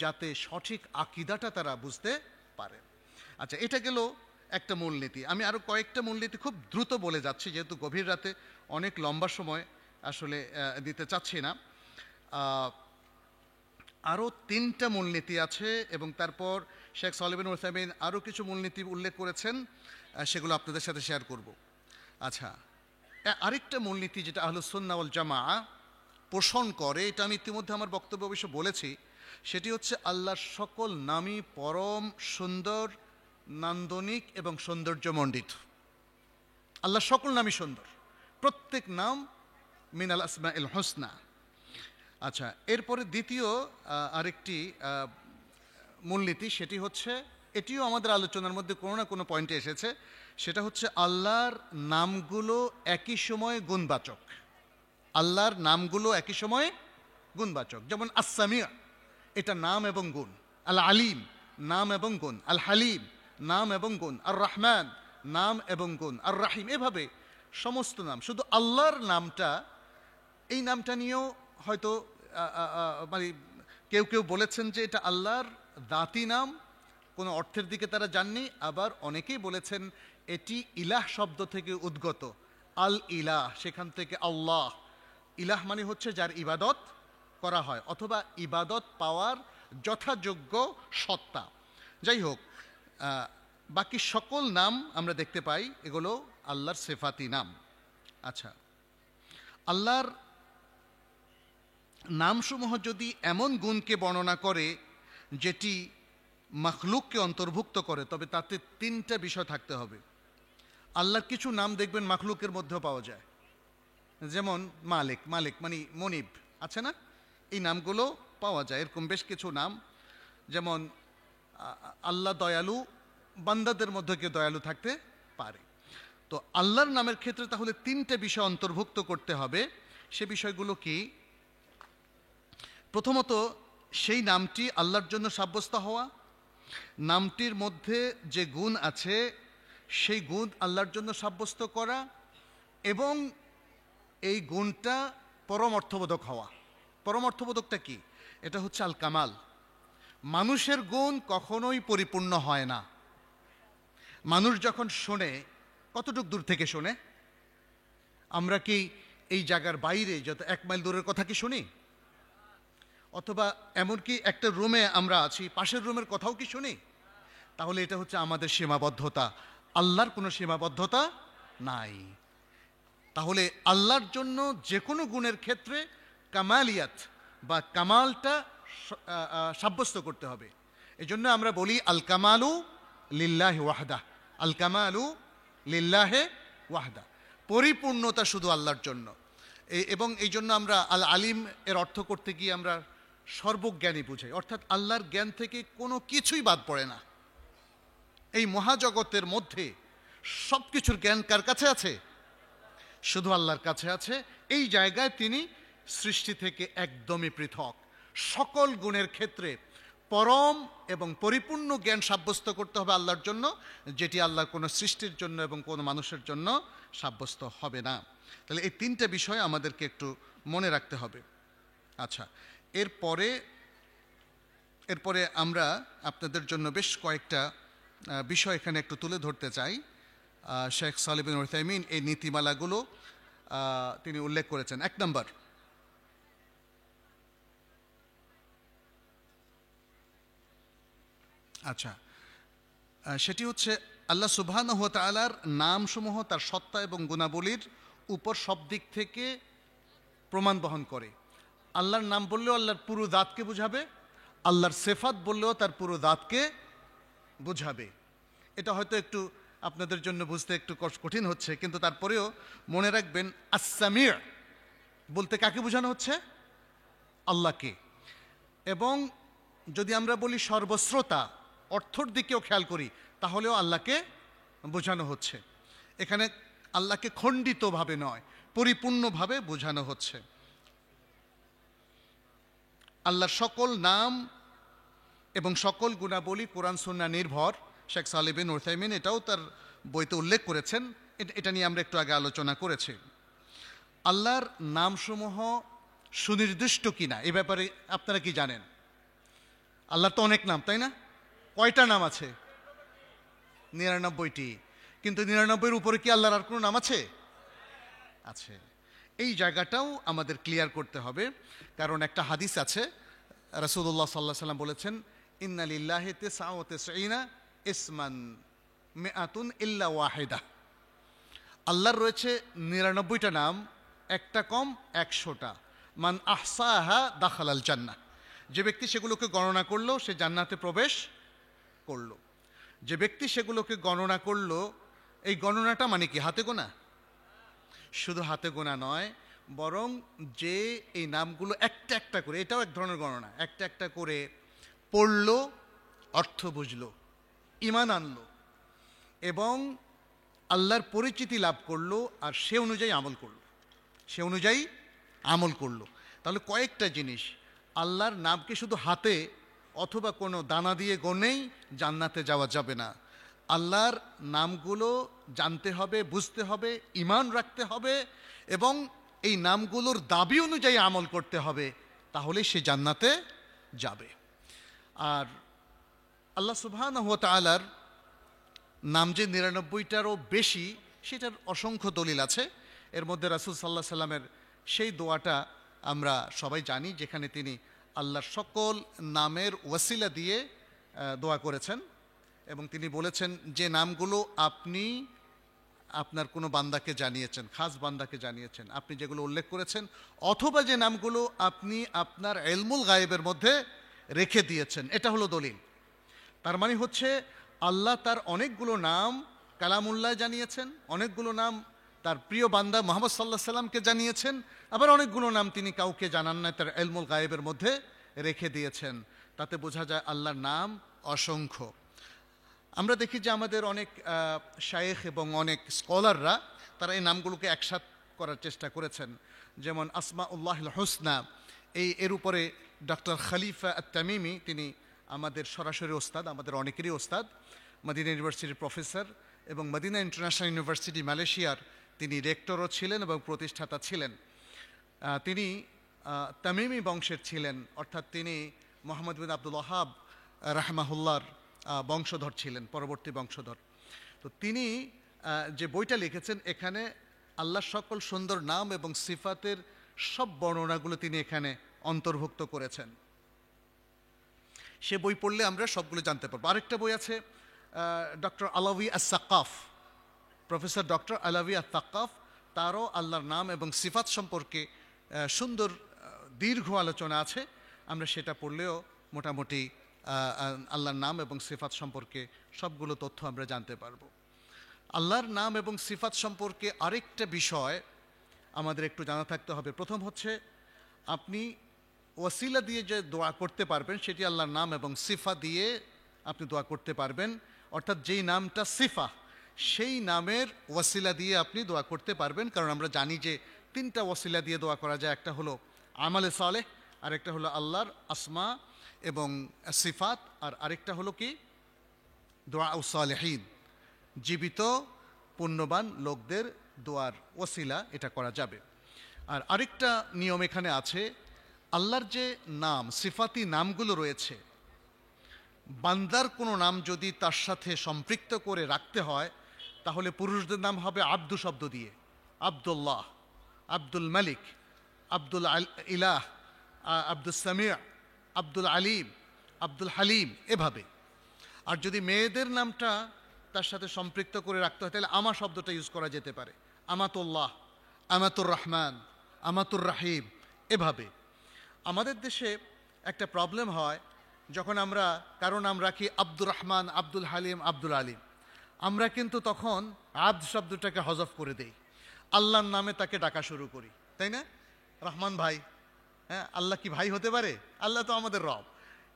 যাতে সঠিক আকীদাটা তারা বুঝতে পারে। আচ্ছা, এটা গেল একটা মূলনীতি। আমি আরও কয়েকটা মূলনীতি খুব দ্রুত বলে যাচ্ছি, যেহেতু গভীর রাতে অনেক লম্বা সময় আসলে দিতে চাচ্ছি না। আরও 3টা মূলনীতি আছে এবং তারপর শেখ সালেহ বিন উসাইমিন আরও কিছু মূলনীতি উল্লেখ করেছেন, সেগুলো আপনাদের সাথে শেয়ার করব। আচ্ছা, আরেকটা মূলনীতি যেটা আহলুস সুন্নাহ ওয়াল জামাআহ পোষণ করে, এটা আমি ইতিমধ্যে আমার বক্তব্য অবশ্য বলেছি, সেটি হচ্ছে আল্লাহর সকল নামই পরম সুন্দর, নান্দনিক এবং সৌন্দর্যমণ্ডিত। আল্লাহর সকল নামই সুন্দর, প্রত্যেক নাম মিনাল আসমাইল হুসনা। আচ্ছা, এরপরে দ্বিতীয় আরেকটি মূলনীতি, সেটি হচ্ছে, এটিও আমাদের আলোচনার মধ্যে কোনো না কোনো পয়েন্টে এসেছে, সেটা হচ্ছে আল্লাহর নামগুলো একই সময়ে গুণবাচক। আল্লাহর নামগুলো একই সময়ে গুণবাচক, যেমন আস-সামি', এটা নাম এবং গুণ। আল আলিম নাম এবং গুণ। আল হালিম নাম এবং গুণ। আর রহমান নাম এবং গুণ। আর রাহিম, এভাবে সমস্ত নাম। শুধু আল্লাহর নামটা, এই নামটা নিয়েও হয়তো মানে কেউ কেউ বলেছেন যে এটা আল্লাহর দাতি নাম, কোনো অর্থের দিকে তারা যাননি। আবার অনেকেই বলেছেন এটি ইলাহ শব্দ থেকে উদ্গত। আল ইলাহ, সেখান থেকে আল্লাহ। ইলাহ মানে হচ্ছে যার ইবাদত করা হয়, অথবা ইবাদত পাওয়ার যথাযোগ্য সত্তা। যাই হোক, বাকি সকল নাম আমরা দেখতে পাই এগুলো আল্লাহর সিফাতি নাম। আচ্ছা, আল্লাহর নামসমূহ যদি এমন গুণকে বর্ণনা করে যেটি মাখলুককে অন্তর্ভুক্ত করে, তবে তাতে 3টা বিষয় থাকতে হবে। আল্লাহর কিছু নাম দেখবেন মাখলুকের মধ্যেও পাওয়া যায়, যেমন মালিক, মালিক মানে মনিব, আছে না? এই নামগুলো পাওয়া যায়। এরকম বেশ কিছু নাম, যেমন আল্লাহ দয়ালু, বান্দাদের মধ্যে কেউ দয়ালু থাকতে পারে। তো আল্লাহর নামের ক্ষেত্রে তাহলে 3টে বিষয় অন্তর্ভুক্ত করতে হবে। সে বিষয়গুলো কি? প্রথমত, সেই নামটি আল্লাহর জন্য সাব্যস্ত হওয়া, নামটির মধ্যে যে গুণ আছে সেই গুণ আল্লাহর জন্য সাব্যস্ত করা, এবং এই গুণটা পরম অর্থবোধক হওয়া। পরম অর্থবোধকটা কি? এটা হচ্ছে আল কামাল। মানুষের গুণ কখনোই পরিপূর্ণ হয় না। মানুষ যখন শোনে, কতটুক দূর থেকে শোনে? আমরা কি এই জায়গার বাইরে যত 1 মাইল দূরের কথা কি শুনি? অথবা এমনকি একটা রুমে আমরা আছি, পাশের রুমের কথাও কি শুনি? তাহলে এটা হচ্ছে আমাদের সীমাবদ্ধতা। আল্লাহর কোনো সীমাবদ্ধতা নাই। তাহলে আল্লাহর জন্য যে কোনো গুণের ক্ষেত্রে কামালিয়াত বা কামালটা সাব্যস্ত করতে হবে। এজন্য আমরা বলি আল কামালু লিল্লাহি ওয়াহদা, আল কামালু লিল্লাহি ওয়াহদা, পরিপূর্ণতা শুধু আল্লাহর জন্য। এবং এই জন্য আমরা আল আলিম এর অর্থ করতে গিয়ে আমরা সর্বজ্ঞানী বুঝাই, অর্থাৎ আল্লাহর জ্ঞান থেকে কোনো কিছুই বাদ পড়ে না। এই মহাজগতের মধ্যে সব কিছুর জ্ঞান কার কাছে আছে? শুধু আল্লাহর কাছে আছে। এই জায়গায় তিনি সৃষ্টি থেকে একদমই পৃথক। সকল গুণের ক্ষেত্রে পরম এবং পরিপূর্ণ জ্ঞান সাব্যস্ত করতে হবে আল্লাহর জন্য, যেটি আল্লাহর কোনো সৃষ্টির জন্য এবং কোনো মানুষের জন্য সাব্যস্ত হবে না। তাহলে এই 3টে বিষয় আমাদেরকে একটু মনে রাখতে হবে। আচ্ছা, এরপরে আমরা আপনাদের জন্য বেশ কয়েকটা বিষয় এখানে একটু তুলে ধরতে চাই। শেখ সালেহ বিন উসাইমিন এই নীতিমালাগুলো তিনি উল্লেখ করেছেন। 1 নম্বর, আচ্ছা, সেটি হচ্ছে আল্লাহ সুবহানাহু ওয়া তাআলার নামসমূহ তার সত্তা এবং গুণাবলীর উপর সব দিক থেকে প্রমাণ বহন করে। আল্লাহর নাম বললেও আল্লাহর পুরো দাঁতকে বুঝাবে, আল্লাহর সিফাত বললেও তার পুরো দাঁতকে বুঝাবে। এটা হয়তো একটু আপনাদের জন্য বুঝতে একটু কঠিন হচ্ছে, কিন্তু তারপরেও মনে রাখবেন, আস-সামি' বলতে কাকে বোঝানো হচ্ছে? আল্লাহকে। এবং যদি আমরা বলি সর্বশ্রোতা, অর্থর দিকেও খেয়াল করি, তাহলেও আল্লাহকে বোঝানো হচ্ছে। এখানে আল্লাহকে খণ্ডিতভাবে নয়, পরিপূর্ণভাবে বোঝানো হচ্ছে। আল্লাহর সকল নাম এবং সকল গুণাবলী কোরআন সুন্নাহ নির্ভর। শেখ সালেহ বিন উসাইমিন এটাও তার বইতে উল্লেখ করেছেন। এটা নিয়ে আমরা একটু আগে আলোচনা করেছি। আল্লাহর নামসমূহ সুনির্দিষ্ট কিনা এ ব্যাপারে আপনারা কি জানেন? আল্লাহর তো অনেক নাম, তাই না? কয়টা নাম আছে? 99টি। কিন্তু 99-এর উপরে কি আল্লাহর আর কোনো নাম আছে? আছে। এই জায়গাটাও আমাদের ক্লিয়ার করতে হবে, কারণ একটা হাদিস আছে, রাসূলুল্লাহ সাল্লাল্লাহু আলাইহি ওয়াসাল্লাম বলেছেন, ইন্না লিল্লাহি 99 ইসমান মিআতুন ইল্লা ওয়াহিদা। আল্লাহর রয়েছে 99টা নাম, একটা কম 100টা। মান আহসাহা দাখালাল জান্নাহ। যে ব্যক্তি সেগুলোকে গণনা করলো সে জান্নাতে প্রবেশ করলো। যে ব্যক্তি সেগুলোকে গণনা করলো, এই গণনাটা মানে কি হাতে গোনা? শুধু হাতে গোনা নয়, বরং যে এই নামগুলো একটা একটা করে, এটাও এক ধরনের গণনা, একটা একটা করে পড়লো, অর্থ বুঝলো, ঈমান আনলো এবং আল্লাহর পরিচিতি লাভ করলো, আর সে অনুযায়ী আমল করলো। তাহলে কয়েকটা জিনিস, আল্লাহর নামকে শুধু হাতে অথবা কোনো দানা দিয়ে গনেই জান্নাতে যাওয়া যাবে না। আল্লাহর নামগুলো জানতে হবে, বুঝতে হবে, ঈমান রাখতে হবে এবং এই নামগুলোর দাবি অনুযায়ী আমল করতে হবে, তাহলেই সে জান্নাতে যাবে। আর আল্লাহ সুবহানাহু ওয়া তাআলার নাম যে 99টারও বেশি, সেটার অসংখ্য দলিল আছে। এর মধ্যে রাসূল সাল্লাল্লাহু আলাইহি সাল্লামের সেই দোয়াটা আমরা সবাই জানি, যেখানে তিনি আল্লাহর সকল নামের ওয়াসিলা দিয়ে দোয়া করেছেন এবং তিনি বলেছেন যে নামগুলো আপনি আপনার কোনো বান্দাকে জানিয়েছেন, খাস বান্দাকে জানিয়েছেন, আপনি যেগুলো উল্লেখ করেছেন, অথবা যে নামগুলো আপনি আপনার ইলমুল গায়েবের মধ্যে রেখে দিয়েছেন, এটা হলো দলিল। তার মানে হচ্ছে আল্লাহ তার অনেকগুলো নাম কালামুল্লাহ জানিয়েছেন, অনেকগুলো নাম তার প্রিয় বান্দা মুহাম্মদ সাল্লাল্লাহু আলাইহি সাল্লামকে জানিয়েছেন, আবার অনেকগুলো নাম তিনি কাউকে জানান না, তার ইলমুল গায়েবের মধ্যে রেখে দিয়েছেন। তাতে বোঝা যায় আল্লাহর নাম অসংখ্য। আমরা দেখি যে আমাদের অনেক শায়েখ এবং অনেক স্কলাররা তারা এই নামগুলোকে একসাথ করার চেষ্টা করেছেন। যেমন আসমাউল্লাহিল হুসনা, এর উপরে ডক্টর খলিফা আত-তামিমি, তিনি আমাদের সরাসরি ওস্তাদ, আমাদের অনেকেরই ওস্তাদ, মদিনা ইউনিভার্সিটির প্রফেসর এবং মদিনা ইন্টারন্যাশনাল ইউনিভার্সিটি মালয়েশিয়ার তিনি রেক্টরও ছিলেন এবং প্রতিষ্ঠাতা ছিলেন। তিনি তামিমি বংশের ছিলেন, অর্থাৎ তিনি মোহাম্মদ বিন আব্দুল ওয়াহাব রাহমাহুল্লাহর বংশধর ছিলেন, পরবর্তী বংশধর। তো তিনি যে বইটা লিখেছেন, এখানে আল্লাহর সকল সুন্দর নাম এবং সিফাতের সব বর্ণনাগুলো তিনি এখানে অন্তর্ভুক্ত করেছেন। সে বই পড়লে আমরা সবগুলো জানতে পারবো। আরেকটা বই আছে doctor Alawi Assaqqaf, professor doctor Alawi Assaqqaf, তারও আল্লাহর নাম এবং সিফাত সম্পর্কে সুন্দর দীর্ঘ আলোচনা আছে। আমরা সেটা পড়লেও মোটামুটি আল্লাহর নাম এবং সিফাত সম্পর্কে সবগুলো তথ্য আমরা জানতে পারবো। আল্লাহর নাম এবং সিফাত সম্পর্কে আরেকটা বিষয় আমাদের একটু জানা থাকতে হবে। প্রথম হচ্ছে, আপনি ওয়াসিলা দিয়ে যে দোয়া করতে পারবেন, সেটি আল্লাহর নাম এবং সিফা দিয়ে আপনি দোয়া করতে পারবেন। অর্থাৎ যেই নামটা সিফা, সেই নামের ওয়াসিলা দিয়ে আপনি দোয়া করতে পারবেন। কারণ আমরা জানি যে 3টা ওয়াসিলা দিয়ে দোয়া করা যায়, একটা হলো আমালে সালেহ, আরেকটা হলো আল্লাহর আসমা এবং সিফাত, আর আরেকটা হলো কি দোয়া ও সালেহীন, জীবিত পুণ্যবান লোকদের দোয়ার ওয়াসিলা, এটা করা যাবে। আর আরেকটা নিয়ম এখানে আছে, আল্লাহর যে নাম সিফাতি নামগুলো রয়েছে, বান্দার কোনো নাম যদি তার সাথে সম্পৃক্ত করে রাখতে হয়, তাহলে পুরুষদের নাম হবে আব্দু শব্দ দিয়ে, আব্দুল্লাহ, আব্দুল মালিক, আব্দুল ইলাহ, আব্দুল সামিয়া, আব্দুল আলিম, আব্দুল হালিম, এভাবে। আর যদি মেয়েদের নামটা তার সাথে সম্পৃক্ত করে রাখতে হয়, তাহলে আমা শব্দটা ইউজ করা যেতে পারে, আমাতুল্লাহ, আমাতুর রহমান, আমাতুর রাহিম, এভাবে। আমাদের দেশে একটা প্রবলেম হয়, যখন আমরা কারো নাম রাখি আব্দুর রহমান, আব্দুল হালিম, আব্দুল আলিম, আমরা কিন্তু তখন আব্দ শব্দটাকে হজফ করে দেই, আল্লাহর নামে তাকে ডাকা শুরু করি, তাই না? রহমান ভাই, হ্যাঁ, আল্লাহ কি ভাই হতে পারে? আল্লাহ তো আমাদের রব।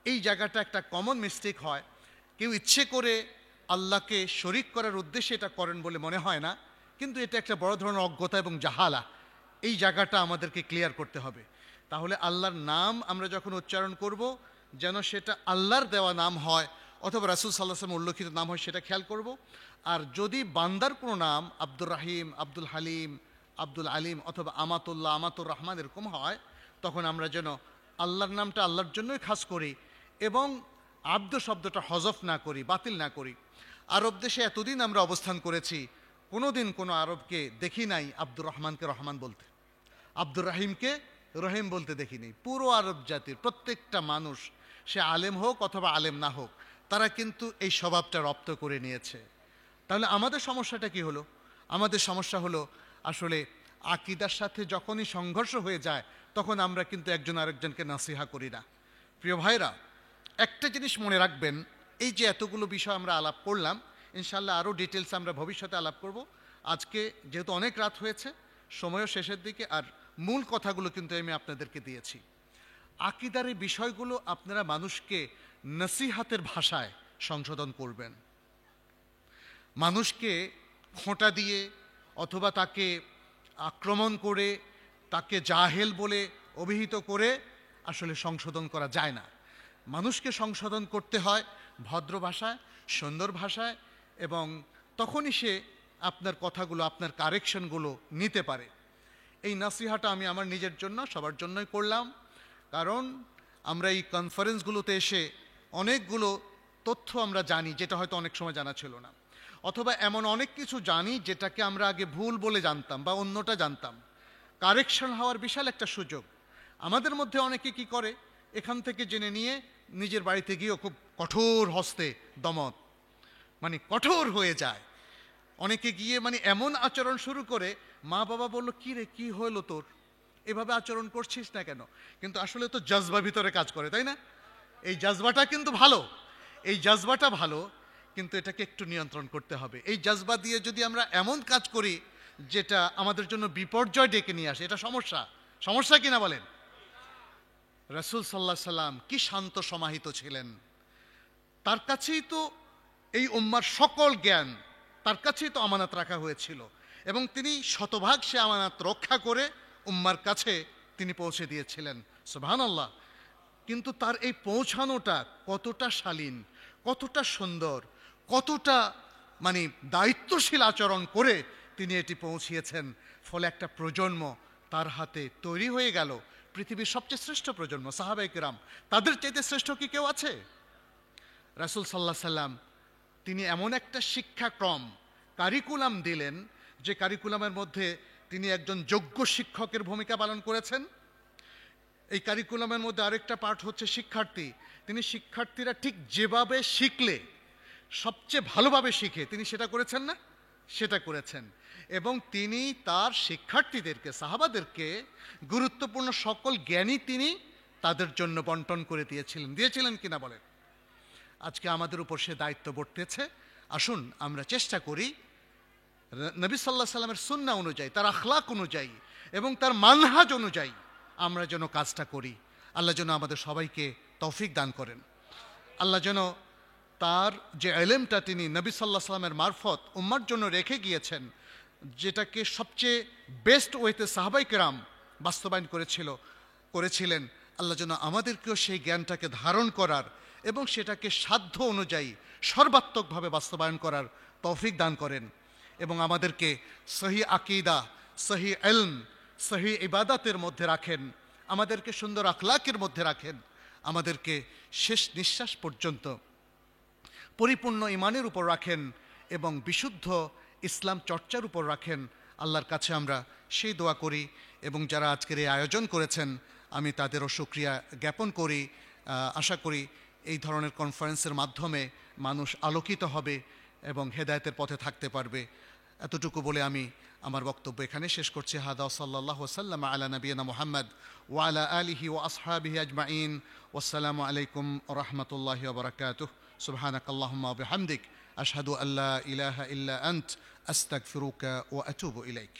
এই জায়গাটা একটা কমন মিস্টেক হয়। কেউ ইচ্ছে করে আল্লাহকে শরিক করার উদ্দেশ্যে এটা করেন বলে মনে হয় না, কিন্তু এটা একটা বড় ধরনের অজ্ঞতা এবং জাহালা। এই জায়গাটা আমাদেরকে ক্লিয়ার করতে হবে। তাহলে আল্লাহর নাম আমরা যখন উচ্চারণ করব, যেন সেটা আল্লাহর দেওয়া নাম হয় অথবা রাসূল সাল্লাল্লাহু আলাইহি ওয়াসাল্লাম উল্লেখিত নাম হয়, সেটা খেয়াল করব। আর যদি বান্দার কোনো নাম আব্দুর রাহিম, আব্দুল হালিম, আব্দুল আলিম অথবা আমাতুল্লাহ, আমাতুর রহমান এরকম হয়, তখন আমরা যেন আল্লাহর নামটা আল্লাহর জন্যই খাস করি এবং আব্দ শব্দটা হজফ না করি, বাতিল না করি। আরব দেশে এতদিন আমরা অবস্থান করেছি, কোনোদিন কোনো আরবকে দেখি নাই আব্দুর রহমানকে রহমান বলতে, আব্দুর রাহিমকে রহিম বলতে দেখিনি। পুরো আরব জাতির প্রত্যেকটা মানুষ, সে আলেম হোক অথবা আলেম না হোক, তারা কিন্তু এই স্বভাবটা রপ্ত করে নিয়েছে। তাহলে আমাদের সমস্যাটা কি হলো? আমাদের সমস্যা হলো আসলে আকীদার সাথে যখনই সংঘর্ষ হয়ে যায় তখন আমরা কিন্তু একজন আরেকজনকে নাসিহা করি না। প্রিয় ভাইরা, একটা জিনিস মনে রাখবেন, এই যে এতগুলো বিষয় আমরা আলাপ করলাম, ইনশাল্লাহ আরও ডিটেলস আমরা ভবিষ্যতে আলাপ করব। আজকে যেহেতু অনেক রাত হয়েছে, সময়ও শেষের দিকে, আর মূল কথাগুলো কিন্তু আমি আপনাদেরকে দিয়েছি। আকীদার এই বিষয়গুলো আপনারা মানুষকে নসিহাতের ভাষায় সংশোধন করবেন। মানুষকে খোঁটা দিয়ে অথবা তাকে আক্রমণ করে, তাকে জাহেল বলে অভিহিত করে আসলে সংশোধন করা যায় না। মানুষকে সংশোধন করতে হয় ভদ্র ভাষায়, সুন্দর ভাষায়, এবং তখনই সে আপনার কথাগুলো, আপনার কারেকশনগুলো নিতে পারে। এই নাসিহাটা আমি আমার নিজের জন্য, সবার জন্যই করলাম, কারণ আমরা এই কনফারেন্সগুলোতে এসে অনেকগুলো তথ্য আমরা জানি যেটা হয়তো অনেক সময় জানা ছিল না, অথবা এমন অনেক কিছু জানি যেটাকে আমরা আগে ভুল বলে জানতাম বা অন্যটা জানতাম। কারেকশন হওয়ার বিশাল একটা সুযোগ। আমাদের মধ্যে অনেকে কি করে, এখান থেকে জেনে নিয়ে নিজের বাড়িতে গিয়েও খুব কঠোর হস্তে দমন, মানে কঠোর হয়ে যায়। অনেকে গিয়ে মানে এমন আচরণ শুরু করে, মা বাবা বলল, কি রে, কি হলো তোর, এভাবে আচরণ করছিস না কেন? কিন্তু আসলে তো জজবা ভিতরে কাজ করে, তাই না? এই জজবাটা কিন্তু ভালো, এই জজবাটা ভালো, কিন্তু এটাকে একটু নিয়ন্ত্রণ করতে হবে। এই জজবা দিয়ে যদি আমরা এমন কাজ করি যেটা আমাদের জন্য বিপর্যয় ডেকে নিয়ে আসে, এটা সমস্যা। সমস্যা কিনা বলেন? রাসূল সাল্লাল্লাহু আলাইহি সাল্লাম কি শান্ত সমাহিত ছিলেন। তার কাছেই তো এই উম্মার সকল জ্ঞান, তার কাছেই তো আমানত রাখা হয়েছিল, এবং তিনি শতভাগ সে আমানত রক্ষা করে উম্মার কাছে তিনি পৌঁছে দিয়েছিলেন। সুবহানাল্লাহ। কিন্তু তার এই পৌঁছানোটা কতটা শালীন, কতটা সুন্দর, কতটা মানে দায়িত্বশীল আচরণ করে তিনি এটি পৌঁছিয়েছেন। ফলে একটা প্রজন্ম তার হাতে তৈরি হয়ে গেল, পৃথিবীর সবচেয়ে শ্রেষ্ঠ প্রজন্ম, সাহাবায়ে কেরাম। তাদের চাইতে শ্রেষ্ঠ কি কেউ আছে? রাসূল সাল্লাল্লাহু আলাইহি সাল্লাম তিনি এমন একটা শিক্ষাক্রম, কারিকুলাম দিলেন, যে কারিকুলামের মধ্যে তিনি একজন যোগ্য শিক্ষকের ভূমিকা পালন করেছেন। এই কারিকুলামের মধ্যে আরেকটা পার্ট হচ্ছে শিক্ষার্থী। তিনি শিক্ষার্থীরা ঠিক যেভাবে শিখলে সবচেয়ে ভালোভাবে শিখে, তিনি সেটা করেছেন না? সেটা করেছেন। এবং তিনি তার শিক্ষার্থীদেরকে, সাহাবাদেরকে গুরুত্বপূর্ণ সকল জ্ঞানই তিনি তাদের জন্য বন্টন করে দিয়েছিলেন কিনা বলেন? আজকে আমাদের উপর সে দায়িত্ব বর্তেছে। আসুন আমরা চেষ্টা করি নবী সাল্লাল্লাহু আলাইহি সাল্লামের সুন্নাহ অনুযায়ী, তার আখলাক অনুযায়ী এবং তার মানহাজ অনুযায়ী আমরা যেন কাজটা করি। আল্লাহ যেন আমাদের সবাইকে তৌফিক দান করেন। আল্লাহ যেন তার যে ইলমটা তিনি নবী সাল্লাল্লাহু আলাইহি সাল্লামের মারফত উম্মার জন্য রেখে গিয়েছেন, যেটাকে সবচেয়ে বেস্ট ওয়েতে সাহাবায়ে কেরাম বাস্তবায়ন করেছিলেন, আল্লাহ যেন আমাদেরকেও সেই জ্ঞানটাকে ধারণ করার এবং সেটাকে সাধ্য অনুযায়ী সর্বাত্মকভাবে বাস্তবায়ন করার তৌফিক দান করেন, এবং আমাদেরকে সহি আকীদা, সহি ইলম, সহি ইবাদতের মধ্যে রাখেন, আমাদেরকে সুন্দর আখলাকের মধ্যে রাখেন, আমাদেরকে শেষ নিঃশ্বাস পর্যন্ত পরিপূর্ণ ঈমানের উপর রাখেন এবং বিশুদ্ধ ইসলাম চর্চার উপর রাখেন। আল্লাহর কাছে আমরা সেই দোয়া করি, এবং যারা আজকের এই আয়োজন করেছেন আমি তাদেরও শুকরিয়া জ্ঞাপন করি। আশা করি এই ধরনের কনফারেন্সের মাধ্যমে মানুষ আলোকিত হবে এবং হেদায়েতের পথে থাকতে পারবে। এতটুকু বলে আমি আমার বক্তব্য এখানে শেষ করছি। হাদা সাল্লাল্লাহু ওয়াসাল্লাম আলা নবিয়িনা মুহাম্মদ ওয়া আলা আলিহি ওয়া আসহাবিহি আজমাইন। ওয়াসসালামু আলাইকুম ওয়া রাহমাতুল্লাহি ওয়া বারাকাতুহু। সুবহানাকাল্লাহুম্মা ওয়া বিহামদিক আশহাদু আল্লা ইলাহা ইল্লা আনত আস্তাগফিরুকা ওয়া আতুবু ইলাইক।